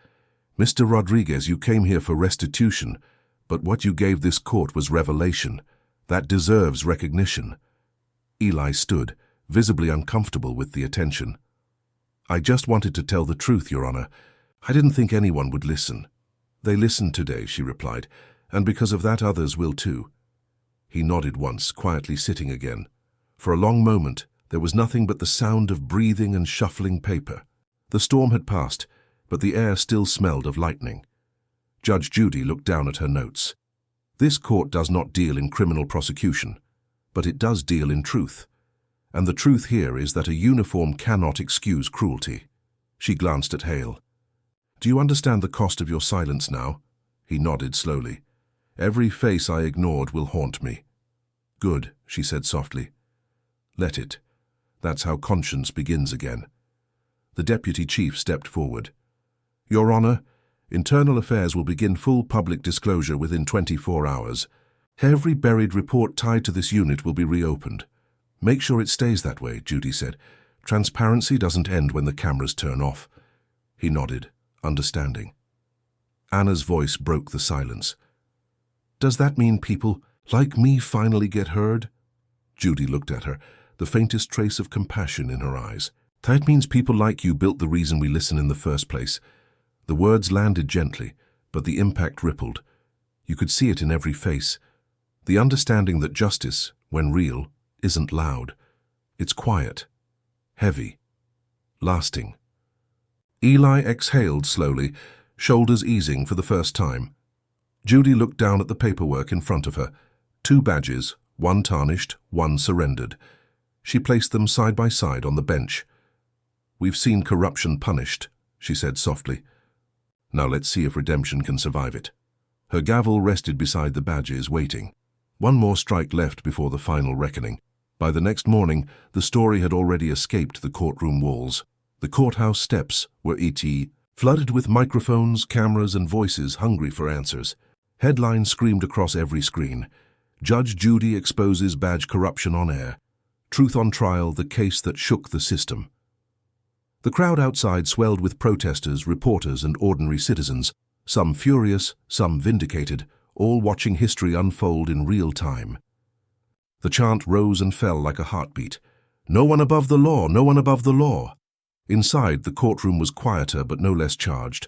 S1: "Mr. Rodriguez, you came here for restitution, but what you gave this court was revelation. That deserves recognition." Eli stood, visibly uncomfortable with the attention. "I just wanted to tell the truth, Your Honor. I didn't think anyone would listen." "They listened today," she replied, "and because of that others will too." He nodded once, quietly sitting again. For a long moment, there was nothing but the sound of breathing and shuffling paper. The storm had passed, but the air still smelled of lightning. Judge Judy looked down at her notes. "This court does not deal in criminal prosecution, but it does deal in truth. And the truth here is that a uniform cannot excuse cruelty." She glanced at Hale. "Do you understand the cost of your silence now?" He nodded slowly. "Every face I ignored will haunt me." "Good," she said softly. "Let it. That's how conscience begins again." The deputy chief stepped forward. "Your Honor, Internal Affairs will begin full public disclosure within 24 hours. Every buried report tied to this unit will be reopened." "Make sure it stays that way," Judy said. "Transparency doesn't end when the cameras turn off." He nodded, understanding. Anna's voice broke the silence. "Does that mean people like me finally get heard?" Judy looked at her, the faintest trace of compassion in her eyes. "That means people like you built the reason we listen in the first place." The words landed gently, but the impact rippled. You could see it in every face. The understanding that justice, when real, isn't loud. It's quiet, heavy, lasting. Eli exhaled slowly, shoulders easing for the first time. Judy looked down at the paperwork in front of her. 2 badges, one tarnished, one surrendered. She placed them side by side on the bench. "We've seen corruption punished," she said softly. "Now let's see if redemption can survive it." Her gavel rested beside the badges, waiting. One more strike left before the final reckoning. By the next morning, the story had already escaped the courtroom walls. The courthouse steps were flooded with microphones, cameras, and voices hungry for answers. Headlines screamed across every screen. "Judge Judy exposes badge corruption on air. Truth on trial, the case that shook the system." The crowd outside swelled with protesters, reporters, and ordinary citizens, some furious, some vindicated, all watching history unfold in real time. The chant rose and fell like a heartbeat. "No one above the law! No one above the law!" Inside, the courtroom was quieter but no less charged.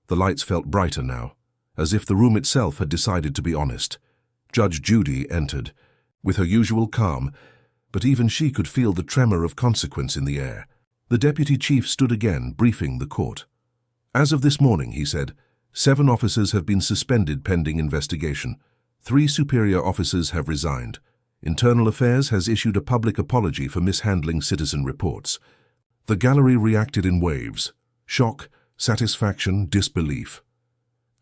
S1: The lights felt brighter now, as if the room itself had decided to be honest. Judge Judy entered, with her usual calm, but even she could feel the tremor of consequence in the air. The deputy chief stood again, briefing the court. "As of this morning," he said, 7 officers have been suspended pending investigation. 3 superior officers have resigned. Internal Affairs has issued a public apology for mishandling citizen reports." The gallery reacted in waves: shock, satisfaction, disbelief.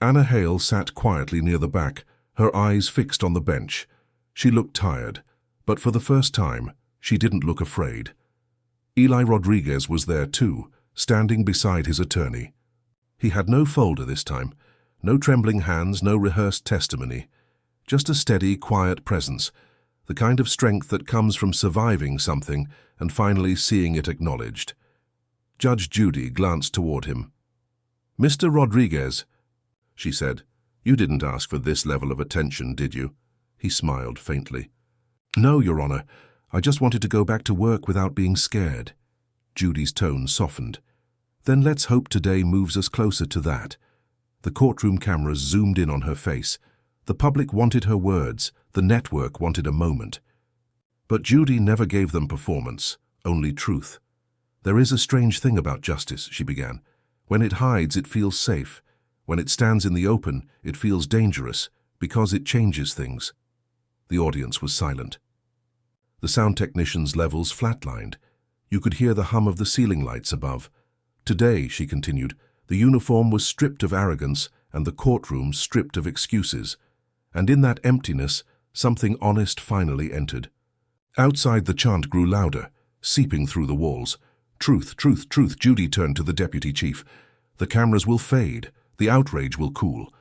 S1: Anna Hale sat quietly near the back, her eyes fixed on the bench. She looked tired, but for the first time, she didn't look afraid. Eli Rodriguez was there too, standing beside his attorney. He had no folder this time, no trembling hands, no rehearsed testimony. Just a steady, quiet presence, the kind of strength that comes from surviving something and finally seeing it acknowledged. Judge Judy glanced toward him. "Mr. Rodriguez," she said, "you didn't ask for this level of attention, did you?" He smiled faintly. "No, Your Honor. I just wanted to go back to work without being scared." Judy's tone softened. "Then let's hope today moves us closer to that." The courtroom cameras zoomed in on her face. The public wanted her words. The network wanted a moment. But Judy never gave them performance, only truth. "There is a strange thing about justice," she began. "When it hides, it feels safe. When it stands in the open, it feels dangerous, because it changes things." The audience was silent. The sound technician's levels flatlined. You could hear the hum of the ceiling lights above. "Today," she continued, "the uniform was stripped of arrogance and the courtroom stripped of excuses. And in that emptiness, something honest finally entered." Outside, the chant grew louder, seeping through the walls. "Truth, truth, truth." Judy turned to the deputy chief. "The cameras will fade. The outrage will cool.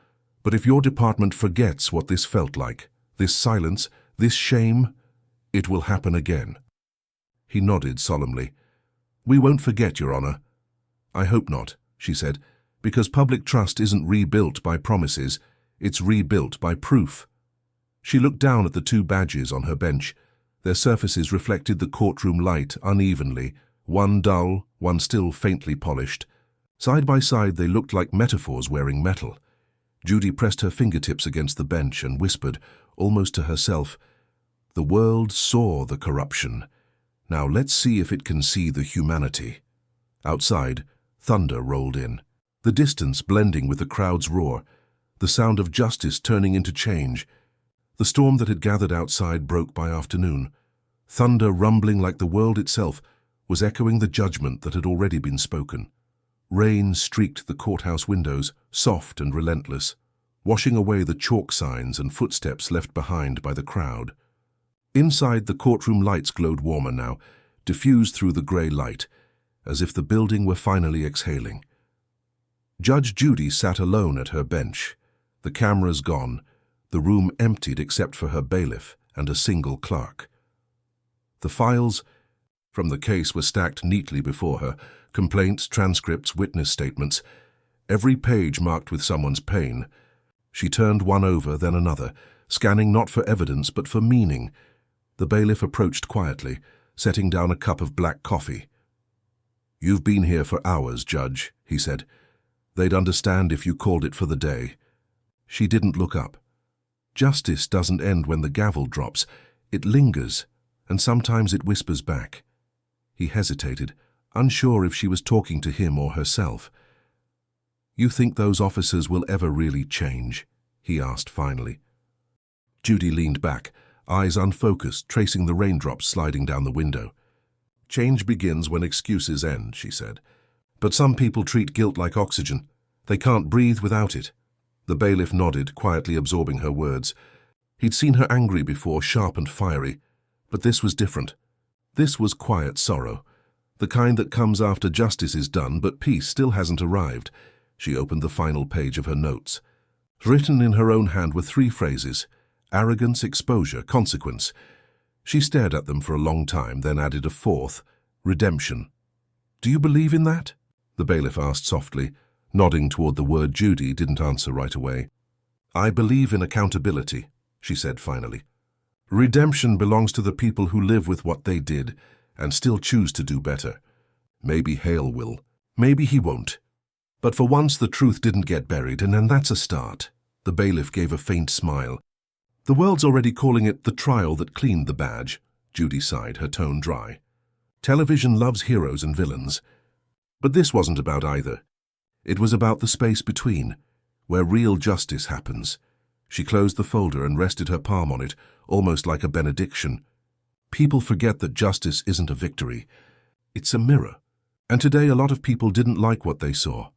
S1: But if your department forgets what this felt like, this silence, this shame, it will happen again." He nodded solemnly. "We won't forget, Your Honor." "I hope not," she said, "because public trust isn't rebuilt by promises, it's rebuilt by proof." She looked down at the two badges on her bench. Their surfaces reflected the courtroom light unevenly, one dull, one still faintly polished. Side by side, they looked like metaphors wearing metal. Judy pressed her fingertips against the bench and whispered, almost to herself, "The world saw the corruption. Now let's see if it can see the humanity." Outside, thunder rolled in, the distance blending with the crowd's roar, the sound of justice turning into change. The storm that had gathered outside broke by afternoon. Thunder, rumbling like the world itself, was echoing the judgment that had already been spoken. Rain streaked the courthouse windows, soft and relentless, washing away the chalk signs and footsteps left behind by the crowd. Inside, the courtroom lights glowed warmer now, diffused through the grey light, as if the building were finally exhaling. Judge Judy sat alone at her bench, the cameras gone, the room emptied except for her bailiff and a single clerk. The files from the case were stacked neatly before her, complaints, transcripts, witness statements, every page marked with someone's pain. She turned one over, then another, scanning not for evidence but for meaning. The bailiff approached quietly, setting down a cup of black coffee. "You've been here for hours, Judge," he said. "They'd understand if you called it for the day." She didn't look up. Justice doesn't end when the gavel drops. It lingers, and sometimes it whispers back. He hesitated, unsure if she was talking to him or herself. "You think those officers will ever really change?" he asked finally. Judy leaned back, eyes unfocused, tracing the raindrops sliding down the window. "Change begins when excuses end," she said. "But some people treat guilt like oxygen. They can't breathe without it." The bailiff nodded, quietly absorbing her words. He'd seen her angry before, sharp and fiery. But this was different. This was quiet sorrow, the kind that comes after justice is done but peace still hasn't arrived. She opened the final page of her notes. Written in her own hand were 3 phrases: arrogance, exposure, consequence. She stared at them for a long time, then added a 4th, redemption. "Do you believe in that?" the bailiff asked softly, nodding toward the word Judy didn't answer right away. "I believe in accountability," she said finally. "Redemption belongs to the people who live with what they did and still choose to do better. Maybe Hale will. Maybe he won't. But for once the truth didn't get buried, and that's a start." The bailiff gave a faint smile. "The world's already calling it the trial that cleaned the badge," Judy sighed, her tone dry. "Television loves heroes and villains. But this wasn't about either. It was about the space between, where real justice happens." She closed the folder and rested her palm on it, almost like a benediction. People forget that justice isn't a victory. It's a mirror. And today a lot of people didn't like what they saw.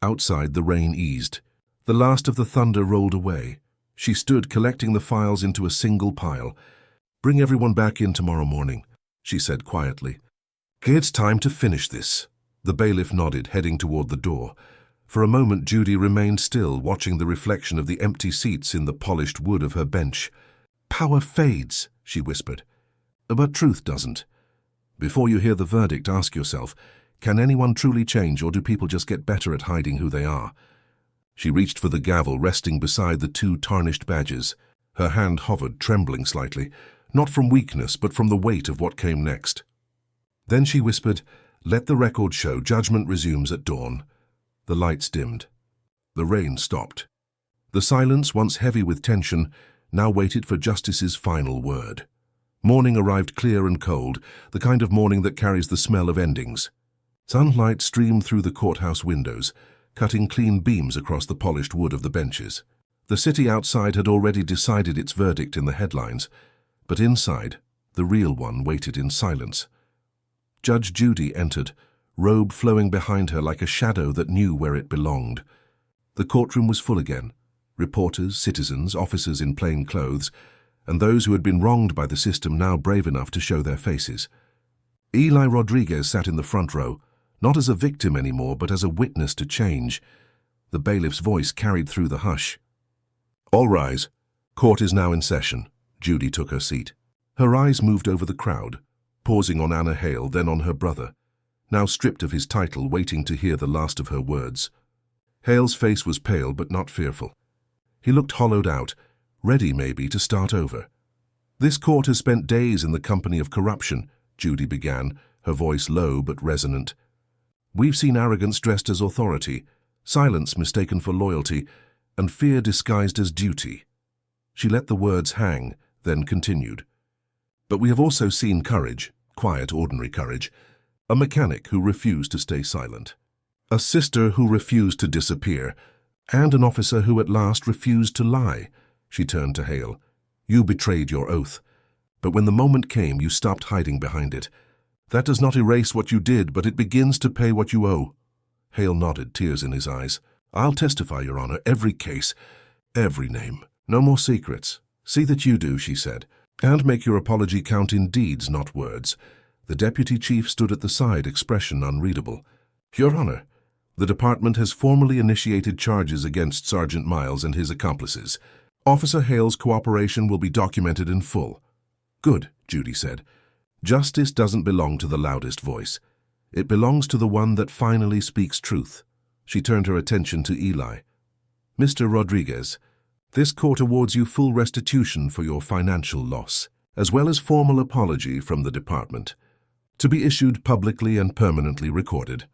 S1: Outside, the rain eased. The last of the thunder rolled away. She stood collecting the files into a single pile. "Bring everyone back in tomorrow morning," she said quietly. "It's time to finish this." The bailiff nodded, heading toward the door. For a moment, Judy remained still, watching the reflection of the empty seats in the polished wood of her bench. "Power fades," she whispered. But truth doesn't. Before you hear the verdict, ask yourself, can anyone truly change, or do people just get better at hiding who they are? She reached for the gavel resting beside the two tarnished badges. Her hand hovered, trembling slightly, not from weakness but from the weight of what came next. Then she whispered, "Let the record show judgment resumes at dawn." The lights dimmed. The rain stopped. The silence, once heavy with tension, now waited for justice's final word. Morning arrived clear and cold, the kind of morning that carries the smell of endings. Sunlight streamed through the courthouse windows, cutting clean beams across the polished wood of the benches. The city outside had already decided its verdict in the headlines, but inside, the real one waited in silence. Judge Judy entered, robe flowing behind her like a shadow that knew where it belonged. The courtroom was full again. Reporters, citizens, officers in plain clothes, and those who had been wronged by the system now brave enough to show their faces. Eli Rodriguez sat in the front row, not as a victim anymore, but as a witness to change. The bailiff's voice carried through the hush. "All rise. Court is now in session." Judy took her seat. Her eyes moved over the crowd, pausing on Anna Hale, then on her brother, now stripped of his title, waiting to hear the last of her words. Hale's face was pale but not fearful. He looked hollowed out, ready maybe to start over. "This court has spent days in the company of corruption," Judy began, her voice low but resonant. "We've seen arrogance dressed as authority, silence mistaken for loyalty, and fear disguised as duty." She let the words hang, then continued. "But we have also seen courage, quiet, ordinary courage, a mechanic who refused to stay silent, a sister who refused to disappear, and an officer who at last refused to lie." She turned to Hale. "You betrayed your oath, but when the moment came, you stopped hiding behind it. That does not erase what you did, but it begins to pay what you owe." Hale nodded, tears in his eyes. "I'll testify, Your Honor, every case, every name. No more secrets. See that you do," she said, "and make your apology count in deeds, not words." The deputy chief stood at the side, expression unreadable. "Your Honor, the department has formally initiated charges against Sergeant Miles and his accomplices. Officer Hale's cooperation will be documented in full." "Good," Judy said. "Justice doesn't belong to the loudest voice. It belongs to the one that finally speaks truth." She turned her attention to Eli. "Mr. Rodriguez, this court awards you full restitution for your financial loss, as well as formal apology from the department, to be issued publicly and permanently recorded.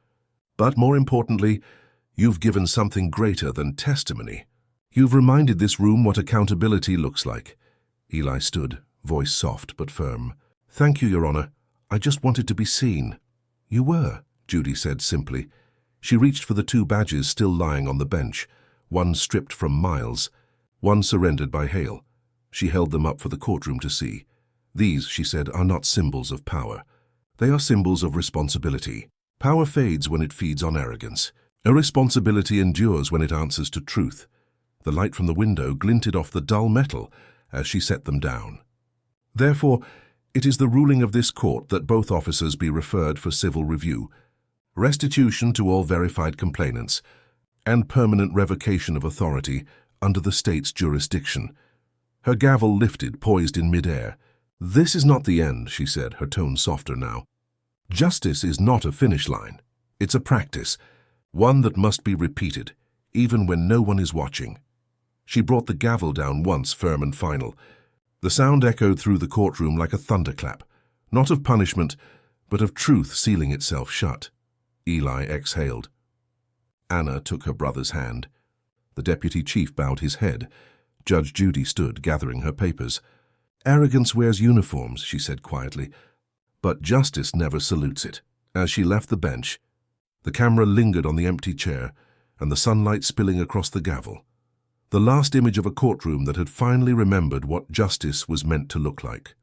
S1: But more importantly, you've given something greater than testimony. You've reminded this room what accountability looks like." Eli stood, voice soft but firm. "Thank you, Your Honor. I just wanted to be seen." "You were," Judy said simply. She reached for the two badges still lying on the bench, one stripped from Miles, one surrendered by Hale. She held them up for the courtroom to see. "These," she said, "are not symbols of power. They are symbols of responsibility. Power fades when it feeds on arrogance. Irresponsibility endures when it answers to truth." The light from the window glinted off the dull metal as she set them down. "Therefore, it is the ruling of this court that both officers be referred for civil review, restitution to all verified complainants, and permanent revocation of authority under the state's jurisdiction." Her gavel lifted, poised in midair. "This is not the end," she said, her tone softer now. "Justice is not a finish line. It's a practice, one that must be repeated, even when no one is watching." She brought the gavel down once, firm and final. The sound echoed through the courtroom like a thunderclap, not of punishment, but of truth sealing itself shut. Eli exhaled. Anna took her brother's hand. The deputy chief bowed his head. Judge Judy stood, gathering her papers. "Arrogance wears uniforms," she said quietly, "but justice never salutes it." As she left the bench, the camera lingered on the empty chair and the sunlight spilling across the gavel. The last image of a courtroom that had finally remembered what justice was meant to look like.